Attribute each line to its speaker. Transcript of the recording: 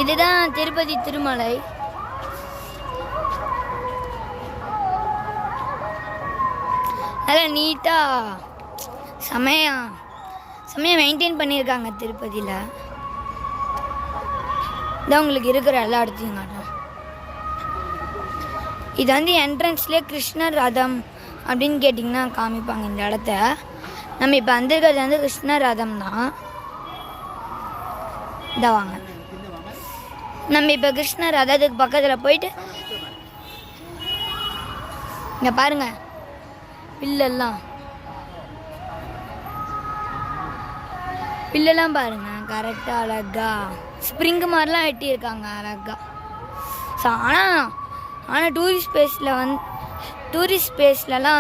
Speaker 1: இதுதான் திருப்பதி திருமலை. அதெல்லாம் நீட்டாக செமையாக மெயின்டைன் பண்ணியிருக்காங்க திருப்பதியில். இதான் உங்களுக்கு இருக்கிற எல்லா இடத்தையும் காட்டும். இது வந்து என்ட்ரன்ஸ்லேயே கிருஷ்ணர் ரதம் அப்படின்னு கேட்டிங்கன்னா காமிப்பாங்க இந்த இடத்த. நம்ம இப்போ வந்திருக்கிறது வந்து கிருஷ்ணர் ரதம் தான். இதை வாங்க, நம்ம இப்போ கிருஷ்ணர் ரதத்துக்கு பக்கத்தில் போயிட்டு இங்கே பாருங்கள் பில்லெல்லாம் பாருங்கள் கரெக்டாக அழகாக ஸ்ப்ரிங்கு மாதிரிலாம் வெட்டியிருக்காங்க அழகாக. ஸோ ஆனால் டூரிஸ்ட் பிளேஸ்லலாம்